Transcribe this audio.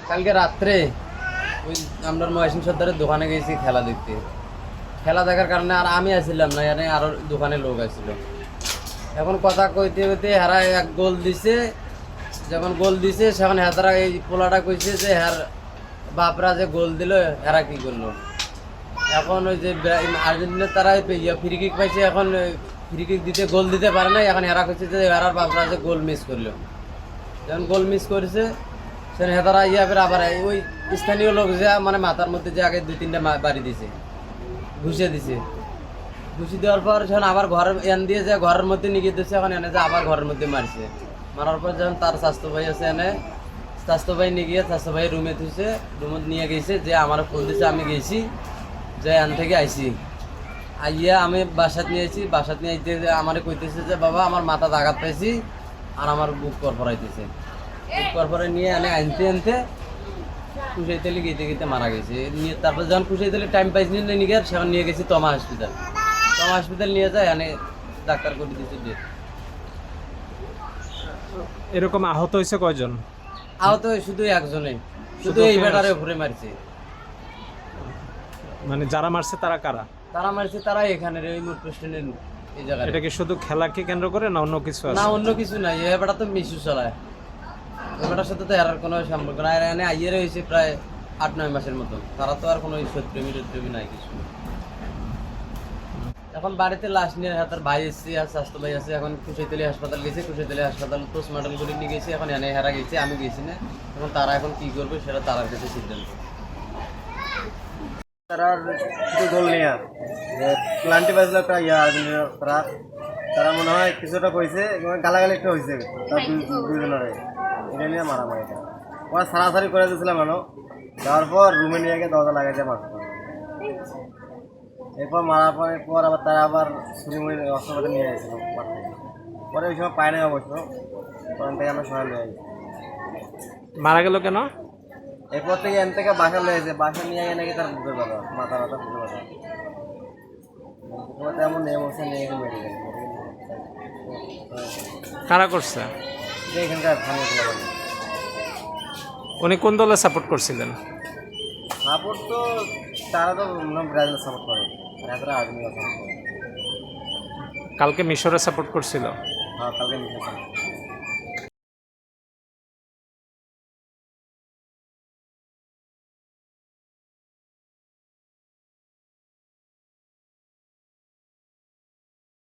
কালকে রাত্রে ওই আমরা মহেশিন সর্দারের দোকানে গেছি খেলা দেখতে। খেলা দেখার কারণে আর আমি আসছিলাম না, এখানে আরো দোকানে লোক আসছিল। এখন কথা কইতে কইতে হেরা এক গোল দিছে। যখন গোল দিছে সেখানে হেতারা এই পোলাটা কইছে যে হ্যার বাপরা যে গোল দিল হেরা কি করলো। এখন ওই যে আর্জেন্টিনার তারা ফ্রি কিক পাইছে, এখন ফ্রি কিক দিতে গোল দিতে পারে না। এখন হেরা কইছে যে হেরার বাপরা যে গোল মিস করলো। যখন গোল মিস করেছে সে হেতারা ফের আবার ওই স্থানীয় লোক যে মানে মাথার মধ্যে যে আগে 2-3টা বাড়ি দিছে, ঘুষে দিছে। ঘুষি দেওয়ার পর যখন আবার ঘরের দিয়ে যে ঘরের মধ্যে নিয়ে দিচ্ছে, এখন এনে যে আবার ঘরের মধ্যে মারছে। মারার পর যখন তার স্বাস্থ্য ভাই আছে এনে, স্বাস্থ্য ভাই নিয়ে গিয়ে স্বাস্থ্য ভাই রুমে থুইছে, রুমে নিয়ে গেছে যে আমার ফোন দিছে, আমি গেছি যে এন থেকে আইছি। আইয়া আমি বাসাত নিয়ে আইছি, বাসাত নিয়ে আইতে আমার কইতেছে যে বাবা আমার মাথা আঘাত পাইছি আর আমার বুক করপরাইতেছে। বুক করপরে নিয়ে এনে আনতে কুশাইতেলি গেতে গেতে মারা গেছে। নিয়ে তারপর যখন কুশাইতেলি টাইম পাইছি নিয়ে গিয়ে সেখানে নিয়ে গেছি তমা হসপিটাল। তমা হসপিটাল নিয়ে যায় এনে ডাক্তার করে দিয়েছে ডেট। এরকম আহত হয়েছে কয়জন? আহত শুধু একজনে, শুধু এই ব্যাটারে উপরে মারছে। মানে যারা মারছে তারা কারা? তারা মারছে তারা এখানের ওই মোটর স্ট্যান্ডের এই জায়গায়। এটা কি শুধু খেলাকে কেন্দ্র করে না অন্য কিছু আছে? না অন্য কিছু নাই, এই ব্যাটা তো মিশু চালায়। এই ব্যাটার সাথে তো এর কোনো সম্পর্ক নাই। এনে আইয়ের হয়েছে প্রায় 8-9 মাসের মতো। তারা তো আর কোনো শত্রুমি নাই কিছু। এখন বাড়িতে লাশ নিয়ে হাতের ভাই এসেছে আর স্বাস্থ্য ভাই আছে। এখন কুশাইতলী হাসপাতাল গেছে, কুশাইতলী হাসপাতাল পোস্টমর্টম করে নিয়ে গেছে। এখন এনে হেরা গেছে, আমি গেছি না। এখন তারা এখন কি করবে সেটা তারার কাছে সিদ্ধান্ত। তারা শুধু গোল নিয়ে প্লান্টি বাজলো একটা তারা তারা মনে হয় কিছুটা কইছে, গালাগালি একটা হয়েছে দুজনের, এটা নিয়ে মারামারিটা ওরা সারাসারি করে দিয়েছিলাম কেন। যাওয়ার পর রুমে নিয়ে গিয়ে দরজা লাগাইছে মারতে। এরপর মারার পর আবার তারা আবার ছুরি অস্ত্রপাতি নিয়ে আসছিল মারতে। পরে ওই সময় পায় না অবশ্য, ওখান থেকে আমরা সহায় নিয়ে আসি। মারা গেল কেন? এরপর থেকে এন থেকে বাসা লেগেছে, বাসা নিয়ে গিয়ে নাকি তার বুকের ব্যথা, মাথা ব্যথা, বুকের ব্যথা। এমন নিয়ম হচ্ছে নিয়ে গেছে মেডিকেল। কারা করছে? এখানকার স্থানীয় ক্লাব। উনি কোন দলে সাপোর্ট করছিলেন? সাপোর্ট তো তারা তো ব্রাজিল সাপোর্ট করে, এতটা আর্জেন্টিনা সাপোর্ট করে। কালকে মিশরে সাপোর্ট করছিল। হ্যাঁ কালকে মিশে